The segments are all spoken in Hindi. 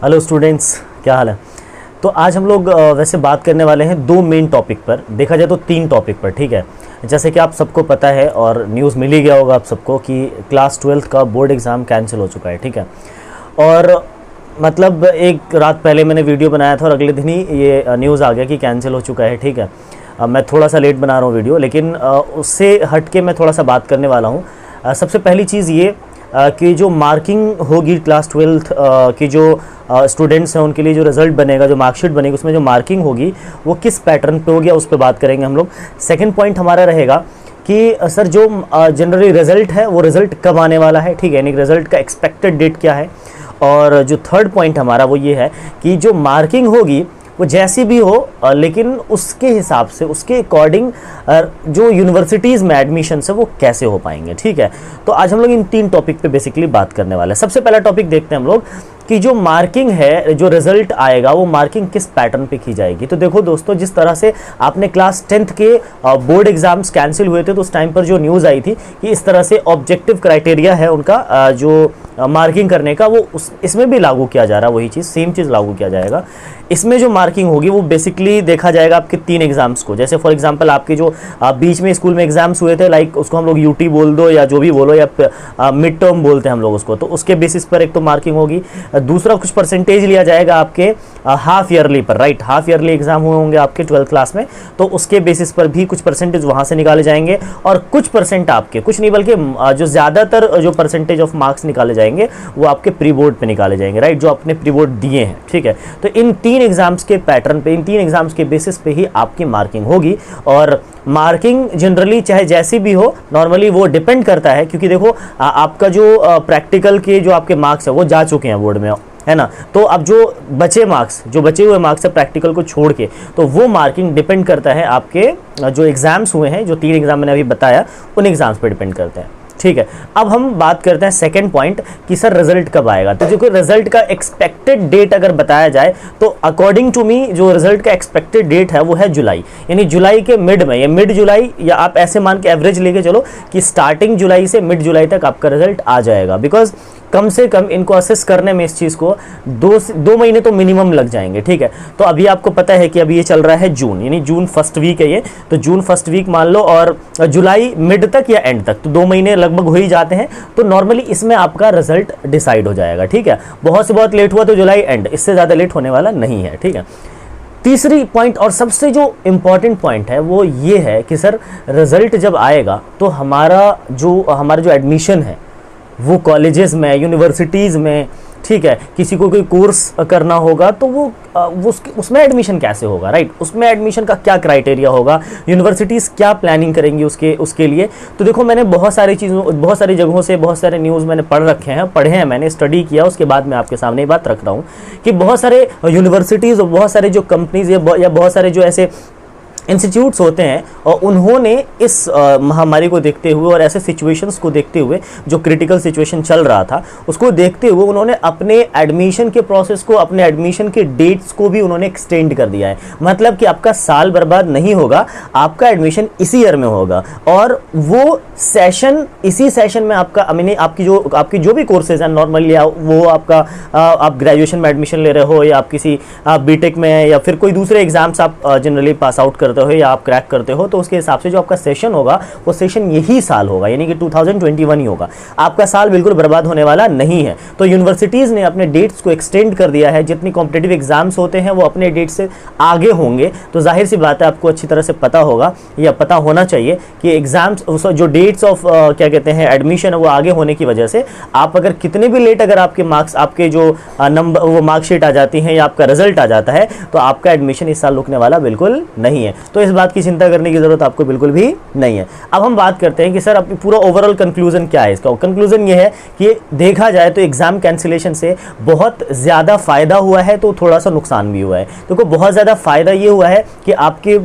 हेलो स्टूडेंट्स, क्या हाल है। तो आज हम लोग वैसे बात करने वाले हैं दो मेन टॉपिक पर, देखा जाए तो तीन टॉपिक पर, ठीक है। जैसे कि आप सबको पता है और न्यूज़ मिल ही गया होगा आप सबको कि क्लास 12th का बोर्ड एग्ज़ाम कैंसिल हो चुका है, ठीक है। और मतलब एक रात पहले मैंने वीडियो बनाया था और अगले दिन ही ये न्यूज़ आ गया कि कैंसिल हो चुका है, ठीक है। मैं थोड़ा सा लेट बना रहा हूँ वीडियो, लेकिन उससे हट के मैं थोड़ा सा बात करने वाला हूँ। सबसे पहली चीज़ ये कि जो मार्किंग होगी क्लास 12th की जो स्टूडेंट्स हैं उनके लिए जो रिज़ल्ट बनेगा, जो मार्कशीट बनेगी, उसमें जो मार्किंग होगी वो किस पैटर्न पे होगी, उस पर बात करेंगे हम लोग। सेकंड पॉइंट हमारा रहेगा कि सर जो जनरली रिज़ल्ट है वो रिज़ल्ट कब आने वाला है, ठीक है, यानी रिज़ल्ट का एक्सपेक्टेड डेट क्या है। और जो थर्ड पॉइंट हमारा वो ये है कि जो मार्किंग होगी वो जैसी भी हो, लेकिन उसके हिसाब से, उसके अकॉर्डिंग जो यूनिवर्सिटीज़ में एडमिशन है वो कैसे हो पाएंगे, ठीक है। तो आज हम लोग इन तीन टॉपिक पे बेसिकली बात करने वाले हैं। सबसे पहला टॉपिक देखते हैं हम लोग कि जो मार्किंग है, जो रिजल्ट आएगा वो मार्किंग किस पैटर्न पे की जाएगी। तो देखो दोस्तों, जिस तरह से आपने क्लास 10th के बोर्ड एग्जाम्स कैंसिल हुए थे तो उस टाइम पर जो न्यूज़ आई थी कि इस तरह से ऑब्जेक्टिव क्राइटेरिया है उनका जो मार्किंग करने का, वो इसमें भी लागू किया जा रहा है, वही चीज़, सेम चीज़ लागू किया जाएगा। इसमें जो मार्किंग होगी वो बेसिकली देखा जाएगा आपके तीन एग्जाम्स को। जैसे फॉर एग्जांपल आपके जो बीच में स्कूल में एग्जाम्स हुए थे, लाइक उसको हम लोग यूटी बोल दो या जो भी बोलो, या मिड टर्म बोलते हैं हम लोग उसको, तो उसके बेसिस पर एक तो मार्किंग होगी। दूसरा कुछ परसेंटेज लिया जाएगा आपके हाफ ईयरली पर, राइट, हाफ ईयरली एग्जाम हुए होंगे आपके 12th क्लास में, तो उसके बेसिस पर भी कुछ परसेंटेज वहाँ से निकाले जाएंगे। और कुछ परसेंट आपके, कुछ नहीं बल्कि जो ज़्यादातर जो परसेंटेज ऑफ मार्क्स निकाले जाएंगे वो आपके प्री बोर्ड पे निकाले जाएंगे, राइट, जो आपने प्री बोर्ड दिए हैं, ठीक है। तो इन तीन एग्जाम्स के पैटर्न पे, इन तीन एग्जाम्स के बेसिस पे ही आपकी मार्किंग होगी। और मार्किंग जनरली चाहे जैसी भी हो, नॉर्मली वो डिपेंड करता है, क्योंकि देखो आपका जो प्रैक्टिकल के जो आपके मार्क्स है वो जा चुके हैं बोर्ड में, है ना। तो अब जो बचे मार्क्स, जो बचे हुए मार्क्स है प्रैक्टिकल को छोड़ के, तो वो मार्किंग डिपेंड करता है आपके जो एग्जाम्स हुए हैं, जो तीन एग्जाम मैंने अभी बताया, उन एग्जाम्स पे डिपेंड करते हैं, ठीक है। अब हम बात करते हैं सेकंड पॉइंट कि सर रिजल्ट कब आएगा। तो जो रिजल्ट का एक्सपेक्टेड डेट अगर बताया जाए तो अकॉर्डिंग टू मी जो रिजल्ट का एक्सपेक्टेड डेट है वो है जुलाई, यानी जुलाई के मिड में, या मिड जुलाई, या आप ऐसे मान के एवरेज लेके चलो कि स्टार्टिंग जुलाई से मिड जुलाई तक आपका रिजल्ट आ जाएगा। बिकॉज कम से कम इनको असेस करने में, इस चीज़ को दो महीने तो मिनिमम लग जाएंगे, ठीक है। तो अभी आपको पता है कि अभी ये चल रहा है जून, यानी जून फर्स्ट वीक है ये, तो जून फर्स्ट वीक मान लो, और जुलाई मिड तक या एंड तक, तो 2 महीने लगभग हो ही जाते हैं। तो नॉर्मली इसमें आपका रिजल्ट डिसाइड हो जाएगा, ठीक है। बहुत से बहुत लेट हुआ तो जुलाई एंड, इससे ज़्यादा लेट होने वाला नहीं है, ठीक है। तीसरी पॉइंट और सबसे जो इम्पॉर्टेंट पॉइंट है वो ये है कि सर रिजल्ट जब आएगा तो हमारा जो एडमिशन है वो कॉलेजेस में, यूनिवर्सिटीज़ में, ठीक है, किसी को कोई कोर्स करना होगा तो वो उसमें एडमिशन कैसे होगा, राइट, उसमें एडमिशन का क्या क्राइटेरिया होगा, यूनिवर्सिटीज़ क्या प्लानिंग करेंगी उसके लिए। तो देखो, मैंने बहुत सारी जगहों से बहुत सारे न्यूज़ मैंने पढ़े हैं, मैंने स्टडी किया, उसके बाद मैं आपके सामने ये बात रख रहा हूँ कि बहुत सारे यूनिवर्सिटीज़ और बहुत सारे जो कंपनीज या बहुत सारे जो ऐसे इंस्टीट्यूट्स होते हैं, और उन्होंने इस महामारी को देखते हुए और ऐसे सिचुएशंस को देखते हुए, जो क्रिटिकल सिचुएशन चल रहा था उसको देखते हुए, उन्होंने अपने एडमिशन के प्रोसेस को, अपने एडमिशन के डेट्स को भी उन्होंने एक्सटेंड कर दिया है। मतलब कि आपका साल बर्बाद नहीं होगा, आपका एडमिशन इसी ईयर में होगा, और वो सेशन, इसी सेशन में आपका, आपकी जो भी कोर्सेज हैं नॉर्मली, वो आपका आप ग्रेजुएशन में एडमिशन ले रहे हो, या आप किसी बीटेक में, या फिर कोई दूसरे एग्जाम्स आप जनरली पास आउट करते हो या आप क्रैक करते हो, तो उसके हिसाब से जो आपका सेशन होगा वो सेशन यही साल होगा, यानी कि 2021 ही होगा। आपका साल बिल्कुल बर्बाद होने वाला नहीं है। तो यूनिवर्सिटीज़ ने अपने डेट्स को एक्सटेंड कर दिया है, जितनी कॉम्पिटिटिव एग्जाम्स होते हैं वो अपने डेट से आगे होंगे। तो जाहिर सी बात है, आपको अच्छी तरह से पता होगा या पता होना चाहिए कि एग्जाम्स, जो डेट्स ऑफ क्या कहते हैं एडमिशन है, वो आगे होने की वजह से आप अगर कितने भी लेट, अगर आपके मार्क्स, आपके जो नंबर, वो मार्कशीट आ जाती हैं या आपका रिजल्ट आ जाता है, तो आपका एडमिशन इस साल रुकने वाला बिल्कुल नहीं है। तो इस बात की चिंता करने की जरूरत आपको बिल्कुल भी नहीं है। अब हम बात करते हैं कि सर अब पूरा ओवरऑल कंक्लूजन क्या है। इसका कंक्लूजन ये है कि देखा जाए तो एग्जाम कैंसिलेशन से बहुत ज़्यादा फायदा हुआ है तो थोड़ा सा नुकसान भी हुआ है। देखो, बहुत ज़्यादा फायदा ये हुआ है कि आपके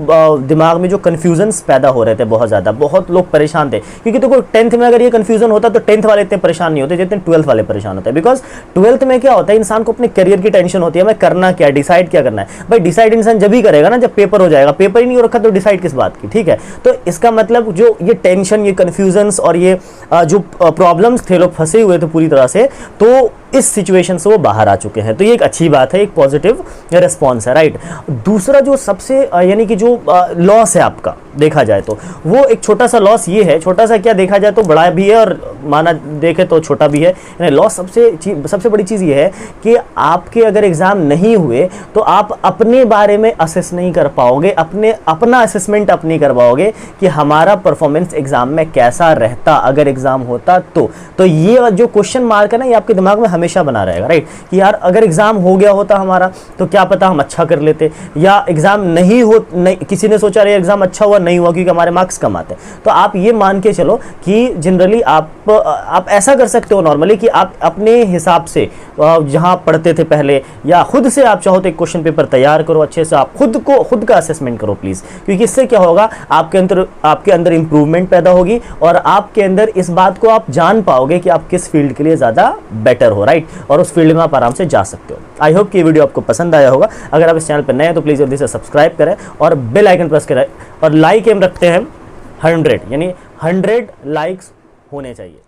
दिमाग में जो कन्फ्यूजन्स पैदा हो रहे थे, बहुत लोग परेशान थे, क्योंकि देखो 10th में अगर ये कन्फ्यूजन होता तो 10th वाले इतने परेशान नहीं होते जितने 12th वाले परेशान होते हैं। बिकॉज 12th में क्या होता है, इंसान को अपने करियर की टेंशन होती है, मैं करना क्या, डिसाइड क्या करना है। भाई डिसाइड इंसान जब ही करेगा ना जब पेपर हो जाएगा, पेपर ही नहीं हो रखा तो डिसाइड किस बात की, ठीक है। तो इसका मतलब जो ये टेंशन, ये कन्फ्यूजन्स और ये जो प्रॉब्लम्स थे, लोग फंसे हुए थे पूरी तरह से, तो इस सिचुएशन से वो बाहर आ चुके हैं। तो ये एक अच्छी बात है, एक पॉजिटिव रिस्पॉन्स है, राइट। दूसरा जो सबसे यानी कि जो लॉस है आपका देखा जाए तो वो एक छोटा सा लॉस ये है, छोटा सा क्या देखा जाए तो बड़ा भी है और माना देखे तो छोटा भी है। यानी लॉस सबसे बड़ी चीज़ ये है कि आपके अगर एग्ज़ाम नहीं हुए तो आप अपने बारे में असेस नहीं कर पाओगे, अपना असेसमेंट आप नहीं कर पाओगे कि हमारा परफॉर्मेंस एग्जाम में कैसा रहता अगर एग्जाम होता तो ये जो क्वेश्चन मार्क है ना, ये आपके दिमाग में हमेशा बना रहेगा, राइट, कि यार अगर एग्जाम हो गया होता हमारा तो क्या पता हम अच्छा कर लेते, या एग्जाम नहीं किसी ने सोचा रहे एग्जाम अच्छा हुआ नहीं हुआ क्योंकि हमारे मार्क्स कम आते। तो आप ये मान के चलो कि जनरली आप ऐसा कर सकते हो नॉर्मली कि आप अपने हिसाब से जहां पढ़ते थे पहले या खुद से आप चाहो तो एक क्वेश्चन पेपर तैयार करो अच्छे से, आप खुद का असेसमेंट करो प्लीज, क्योंकि इससे क्या होगा आपके अंदर इंप्रूवमेंट पैदा होगी और आपके अंदर इस बात को आप जान पाओगे कि आप किस फील्ड के लिए ज्यादा बेटर हो, राइट, और उस फील्ड में आप आराम से जा सकते हो। आई होप कि वीडियो आपको पसंद आया होगा। अगर आप इस चैनल पर नए हैं तो प्लीज जल्दी से सब्सक्राइब करें और बेल आइकन प्रेस करें, और लाइक एम रखते हैं 100, यानी 100 लाइक्स होने चाहिए।